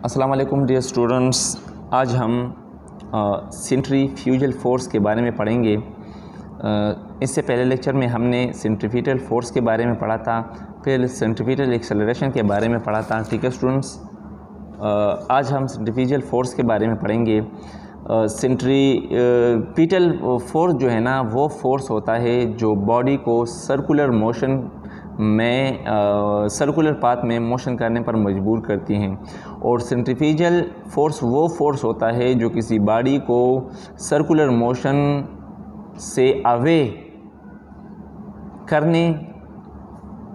अस्सलाम वालेकुम dear students. आज हम सेंट्रीफ्यूगल फोर्स के बारे में पढ़ेंगे। इससे पहले लेक्चर में हमने सेंट्रीफ्यूगल फोर्स के बारे में पढ़ा था, फिर सेंट्रीफ्यूगल एक्सेलरेशन के बारे में पढ़ा था। ठीक है स्टूडेंट्स, आज हम सेंट्रीफ्यूगल फोर्स के बारे में पढ़ेंगे। सेंट्रीपिटल फोर्स जो है ना, वो फोर्स होता है जो बॉडी को सर्कुलर मोशन में सर्कुलर पाथ में मोशन करने पर मजबूर करती हैं। और सेंट्रीफ्यूगल फोर्स वो फोर्स होता है जो किसी बॉडी को सर्कुलर मोशन से अवे करने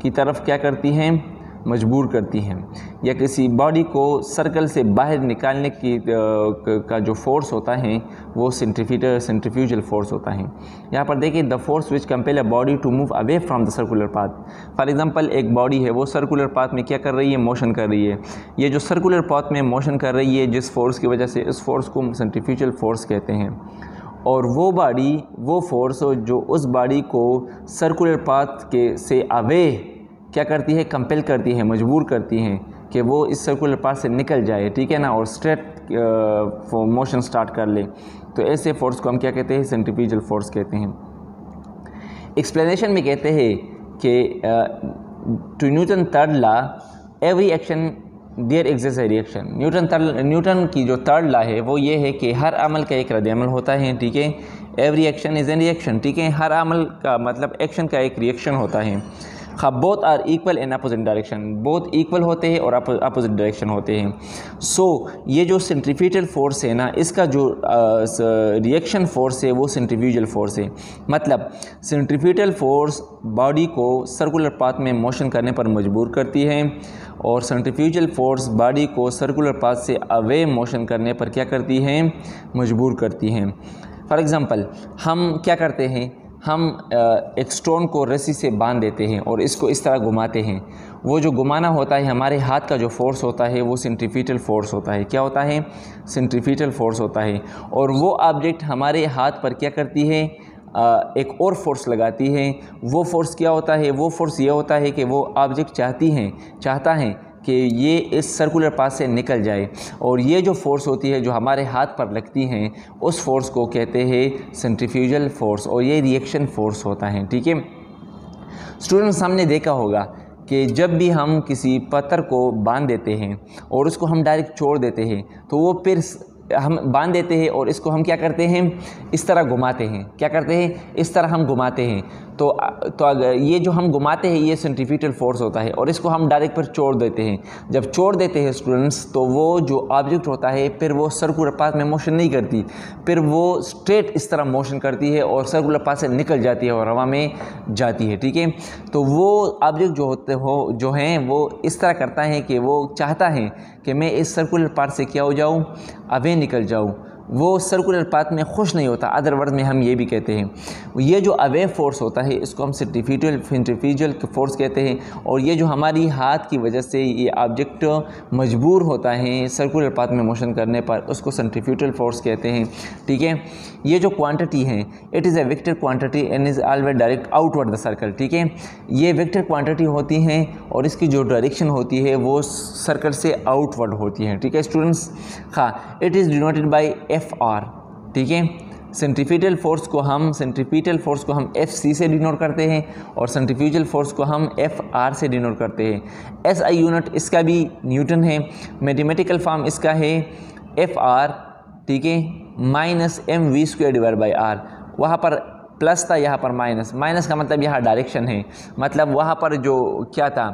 की तरफ क्या करती हैं, मजबूर करती हैं, या किसी बॉडी को सर्कल से बाहर निकालने की का जो फोर्स होता है वो सेंट्रीफ्यूगल फोर्स होता है। यहाँ पर देखिए, the force which compel a body to move away from the circular path. For example, एक बॉडी है, वो सर्कुलर पाथ में क्या कर रही है, मोशन कर रही है। ये जो सर्कुलर पाथ में मोशन कर रही है, जिस फोर्स की वजह से, इस फोर्स को सेंट्रीफ्यूगल फोर्स कहते हैं। और वो बॉडी, वो फोर्स जो उस बॉडी को सर्कुलर पाथ के से अवे क्या करती है, कंपेल करती है, मजबूर करती हैं कि वो इस सर्कुलर पाथ से निकल जाए, ठीक है ना, और स्ट्रेट मोशन स्टार्ट कर ले। तो ऐसे फोर्स को हम क्या कहते हैं, सेंट्रीफ्यूगल फोर्स कहते हैं। एक्सप्लेनेशन में कहते हैं कि to Newton third law every action there exist a reaction. Newton की जो थर्ड लॉ है वो ये है कि हर अमल का एक रद्द अमल होता है, ठीक है। Every action is an reaction, ठीक है। हर अमल का मतलब एक्शन का एक रिएक्शन होता है। Both are equal in opposite direction, both equal होते हैं और अपोजिट डायरेक्शन होते हैं। सो ये जो सेंट्रीफ्यूगल फोर्स है ना, इसका जो रिएक्शन फोर्स है वो सेंट्रीफ्यूगल फोर्स है। मतलब सेंट्रीफ्यूगल फोर्स बॉडी को सर्कुलर पाथ में मोशन करने पर मजबूर करती है, और सेंट्रीफ्यूगल फोर्स बॉडी को सर्कुलर पाथ से अवे मोशन करने पर क्या करती है, मजबूर करती हैं। फॉर एग्ज़ाम्पल, हम क्या करते हैं, हम एक स्टोन को रस्सी से बांध देते हैं और इसको इस तरह घुमाते हैं। वो जो घुमाना होता है, हमारे हाथ का जो फोर्स होता है वो सेंट्रीफ्यूगल फोर्स होता है। क्या होता है, सेंट्रीफ्यूगल फोर्स होता है। और वो ऑब्जेक्ट हमारे हाथ पर क्या करती है, एक और फोर्स लगाती है। वो फोर्स क्या होता है, वो फोर्स ये होता है कि वो ऑब्जेक्ट चाहता है कि ये इस सर्कुलर पाथ से निकल जाए। और ये जो फोर्स होती है जो हमारे हाथ पर लगती हैं, उस फोर्स को कहते हैं सेंट्रीफ्यूगल फोर्स, और ये रिएक्शन फोर्स होता है, ठीक है। स्टूडेंट्स, हमने देखा होगा कि जब भी हम किसी पत्थर को बांध देते हैं और उसको हम डायरेक्ट छोड़ देते हैं, तो वो फिर हम बांध देते हैं और इसको हम क्या करते हैं, इस तरह घुमाते हैं। क्या करते हैं, इस तरह हम घुमाते हैं। तो अगर ये जो हम घुमाते हैं ये सेंट्रीफ्यूगल फोर्स होता है, और इसको हम डायरेक्ट पर छोड़ देते हैं। जब छोड़ देते हैं स्टूडेंट्स, तो वो जो ऑब्जेक्ट होता है फिर वो सर्कुलर पाथ में मोशन नहीं करती, फिर वो स्ट्रेट इस तरह मोशन करती है और सर्कुलर पाथ से निकल जाती है और हवा में जाती है, ठीक है। तो वो ऑब्जेक्ट जो हैं वो इस तरह करता है कि वो चाहता है कि मैं इस सर्कुलर पाथ से क्या हो जाऊँ, अवे निकल जाऊँ। वो सर्कुलर पाथ में खुश नहीं होता, अदर वर्ड में हम ये भी कहते हैं। ये जो अवे फोर्स होता है इसको हम सेंट्रीफ्यूगल फोर्स कहते हैं। और ये जो हमारी हाथ की वजह से ये ऑब्जेक्ट मजबूर होता है सर्कुलर पाथ में मोशन करने पर, उसको सेंट्रीफ्यूगल फोर्स कहते हैं, ठीक है। ये जो क्वांटिटी है, it is a vector quantity and is always direct outward the circle, ठीक है। ये वेक्टर क्वांटिटी होती हैं और इसकी जो डायरेक्शन होती है वो सर्कल से आउटवर्ड होती है, ठीक है स्टूडेंट्स। हाँ, it is denoted by FR, ठीक है। सेंट्रीफ्यूगल फोर्स को हम FC से डिनोट करते हैं और सेंट्रीफ्यूगल फोर्स को हम FR से डिनोट करते हैं। SI यूनिट इसका भी न्यूटन है। मैथमेटिकल फॉर्म इसका है FR, ठीक है, minus mv² divide by R। वहाँ पर प्लस था, यहाँ पर माइनस का मतलब यहाँ डायरेक्शन है। मतलब वहाँ पर जो क्या था,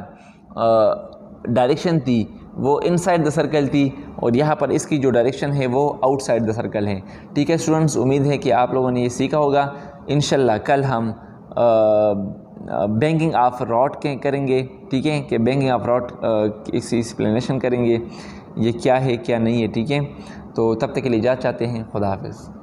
डायरेक्शन थी वो इनसाइड द सर्कल थी, और यहाँ पर इसकी जो डायरेक्शन है वो आउटसाइड द सर्कल है, ठीक है स्टूडेंट्स। उम्मीद है कि आप लोगों ने ये सीखा होगा। इंशाल्लाह कल हम बैंकिंग ऑफ रॉड के करेंगे, ठीक है, कि बैंकिंग ऑफ रॉड इसकी एक्सप्लेनेशन करेंगे, ये क्या है क्या नहीं है, ठीक है। तो तब तक के लिए इजाज़त चाहते हैं। खुदा हाफिज़।